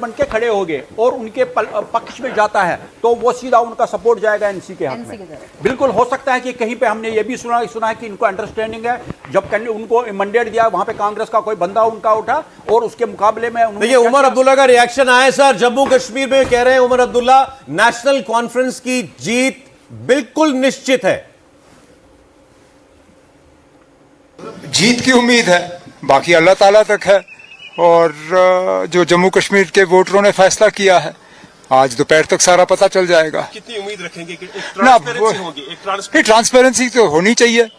बन के खड़े होंगे और उनके पक्ष में जाता है तो वो सीधा उनका सपोर्ट जाएगा एनसी के हक में। बिल्कुल हो सकता है कि कहीं पे हमने ये भी सुना है कि इनको अंडरस्टैंडिंग है, जब उनको मैंडेट दिया वहां पे कांग्रेस का कोई बंदा उनका उठा और उसके मुकाबले में देखिए उमर अब्दुल्ला का रिएक्शन आया सर। जम्मू कश्मीर में कह रहे हैं उमर अब्दुल्ला, नेशनल कॉन्फ्रेंस की जीत बिल्कुल निश्चित है। जीत की उम्मीद है, बाकी अल्लाह ताला तक है। और जो जम्मू कश्मीर के वोटरों ने फैसला किया है, आज दोपहर तक सारा पता चल जाएगा। कितनी उम्मीद रखेंगे कि एक ट्रांसपेरेंसी होगी? एक ट्रांसपेरेंसी तो होनी चाहिए।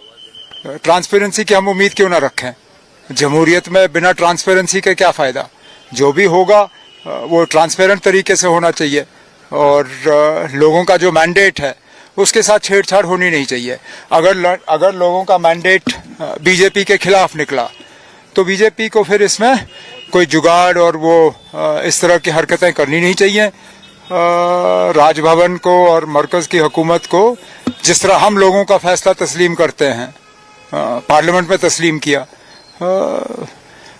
ट्रांसपेरेंसी की हम उम्मीद क्यों ना रखें? जमहूरियत में बिना ट्रांसपेरेंसी के क्या फायदा? जो भी होगा वो ट्रांसपेरेंट तरीके से होना चाहिए और लोगों का जो मैंडेट है उसके साथ छेड़छाड़ होनी नहीं चाहिए। अगर लोगों का मैंडेट बीजेपी के खिलाफ निकला तो बीजेपी को फिर इसमें कोई जुगाड़ और वो इस तरह की हरकतें करनी नहीं चाहिए। राजभवन को और मरकज की हुकूमत को जिस तरह हम लोगों का फैसला तस्लीम करते हैं, पार्लियामेंट में तस्लीम किया,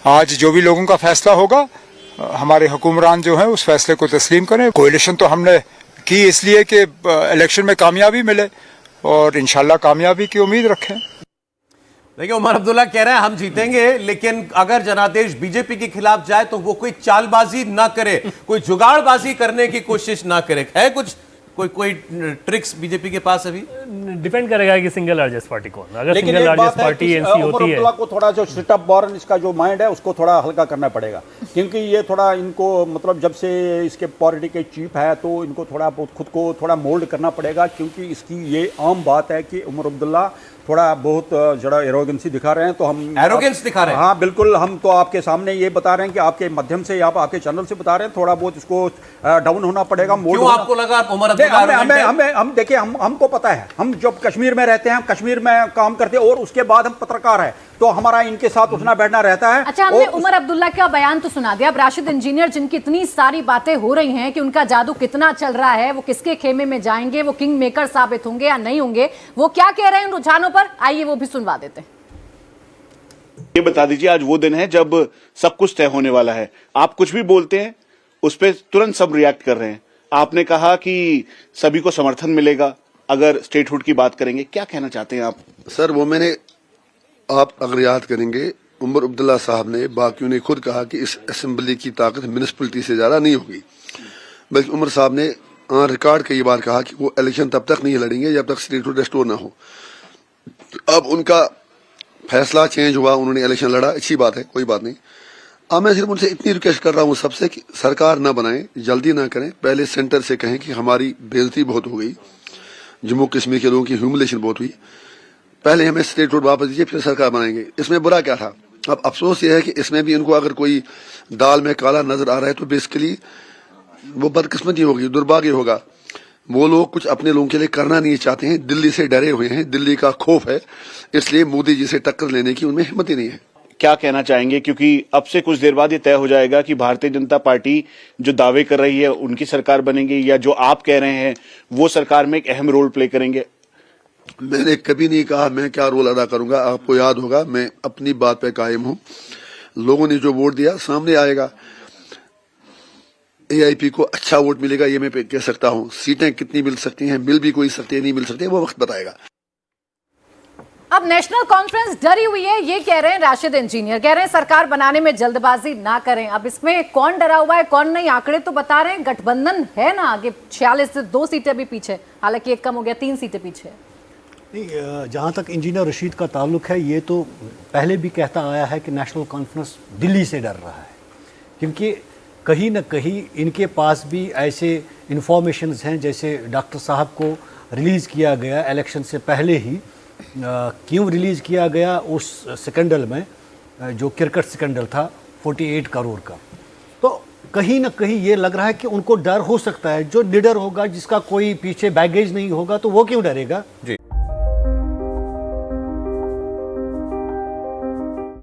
आज जो भी लोगों का फैसला होगा हमारे हुक्मरान जो हैं उस फैसले को तस्लीम करें। कोalition तो हमने की इसलिए कि इलेक्शन में कामयाबी मिले और इंशाल्लाह कामयाबी की उम्मीद रखें। देखिए उमर अब्दुल्ला कह रहे हैं हम जीतेंगे, लेकिन अगर जनादेश बीजेपी के खिलाफ जाए तो वो कोई चालबाजी ना करे, कोई जुगाड़बाजी करने की कोशिश ना करे। है कुछ कोई ट्रिक्स बीजेपी के पास? अभी डिपेंड करेगा कि सिंगल लार्जेस्ट पार्टी कौन। अगर सिंगल लार्जेस्ट पार्टी एनसी होती है को थोड़ा जो सिटअप बॉर्न इसका जो माइंड है उसको थोड़ा हल्का करना पड़ेगा, क्योंकि ये थोड़ा इनको मतलब जब से इसके पार्टी के चीफ है तो इनको थोड़ा खुद को थोड़ा मोल्ड करना पड़ेगा, क्योंकि इसकी ये आम बात है कि उमर अब्दुल्ला थोड़ा बहुत जरा एरोगेंसी दिखा रहे हैं। तो हम एरोगेंस दिखा रहे हैं? हाँ बिल्कुल, हम तो आपके सामने ये बता रहे हैं कि आपके माध्यम से या आपके चैनल से बता रहे हैं, थोड़ा बहुत इसको डाउन होना पड़ेगा। क्यों आपको लगा उमर अब्दुल्ला? हम देखिए, हमको पता है, हम जब कश्मीर में रहते हैं, हम कश्मीर में काम करते हैं और उसके बाद हम पत्रकार हैं, तो हमारा इनके साथ उठना बैठना रहता है। अच्छा, हमने उमर अब्दुल्ला का बयान तो सुना दिया। अब राशिद इंजीनियर जिनकी इतनी सारी बातें हो रही हैं कि उनका जादू कितना चल रहा है, वो किसके खेमे में जाएंगे, वो किंग मेकर साबित होंगे या नहीं होंगे, वो क्या कह रहे हैं उन रुझानों पर, आइए वो भी सुनवा देते हैं। ये बता दीजिए, आज वो दिन है जब सब कुछ तय होने वाला है। आप कुछ भी बोलते हैं उस पर तुरंत सब रिएक्ट कर रहे हैं। आपने कहा कि सभी को समर्थन मिलेगा अगर स्टेटहुड की बात करेंगे, क्या कहना चाहते हैं आप? सर वो मैंने, आप अगर याद करेंगे, उमर अब्दुल्ला साहब ने, बाकियों ने खुद कहा कि इस असेंबली की ताकत म्युनिसिपलिटी से ज्यादा नहीं होगी, बल्कि उमर साहब ने ऑन रिकॉर्ड कई बार कहा कि वो इलेक्शन तब तक नहीं लड़ेंगे जब तक स्टेटहुड रेस्टोर ना हो। अब उनका फैसला चेंज हुआ, उन्होंने इलेक्शन लड़ा, अच्छी बात है, कोई बात नहीं। अब मैं सिर्फ उनसे इतनी रिक्वेस्ट कर रहा हूँ सबसे कि सरकार ना बनाएं, जल्दी ना करें, पहले सेंटर से कहें कि हमारी बेइज्जती बहुत हो गई, जम्मू कश्मीर के लोगों की ह्यूमिलेशन बहुत हुई, पहले हमें स्टेटहुड वापस दीजिए फिर सरकार बनाएंगे। इसमें बुरा क्या था? अब अफसोस यह है कि इसमें भी इनको अगर कोई दाल में काला नजर आ रहा है तो बेसिकली वो बदकिस्मती होगी, दुर्भाग्य होगा। वो लोग कुछ अपने लोगों के लिए करना नहीं चाहते हैं, दिल्ली से डरे हुए हैं, दिल्ली का खौफ है, इसलिए मोदी जी से टक्कर लेने की उनमें हिम्मत ही नहीं है। क्या कहना चाहेंगे, क्योंकि अब से कुछ देर बाद ये तय हो जाएगा कि भारतीय जनता पार्टी जो दावे कर रही है उनकी सरकार बनेगी या जो आप कह रहे हैं वो सरकार में एक अहम रोल प्ले करेंगे? मैंने कभी नहीं कहा मैं क्या रोल अदा करूंगा। आपको याद होगा, मैं अपनी बात पे कायम हूं। लोगों ने जो वोट दिया सामने आएगा, एआईपी को अच्छा वोट मिलेगा ये मैं कह सकता हूं। सीटें कितनी मिल सकती हैं, मिल भी कोई सकती है, नहीं मिल सकती है, वो वक्त बताएगा। अब नेशनल कॉन्फ्रेंस डरी हुई है, ये कह रहे हैं राशिद इंजीनियर, कह रहे हैं सरकार बनाने में जल्दबाजी ना करें। अब इसमें कौन डरा हुआ है कौन नहीं, आंकड़े तो बता रहे हैं गठबंधन है ना आगे, 46 से 2 सीटें भी पीछे, हालांकि एक कम हो गया, 3 सीटें पीछे। नहीं, जहाँ तक इंजीनियर रशीद का ताल्लुक है, ये तो पहले भी कहता आया है कि नेशनल कॉन्फ्रेंस दिल्ली से डर रहा है, क्योंकि कहीं ना कहीं इनके पास भी ऐसे इंफॉर्मेशंस हैं, जैसे डॉक्टर साहब को रिलीज़ किया गया इलेक्शन से पहले ही। क्यों रिलीज़ किया गया? उस स्कैंडल में जो क्रिकेट स्कैंडल था 48 करोड़ का, तो कहीं ना कहीं ये लग रहा है कि उनको डर हो सकता है। जो लीडर होगा, जिसका कोई पीछे बैगेज नहीं होगा, तो वो क्यों डरेगा? जी।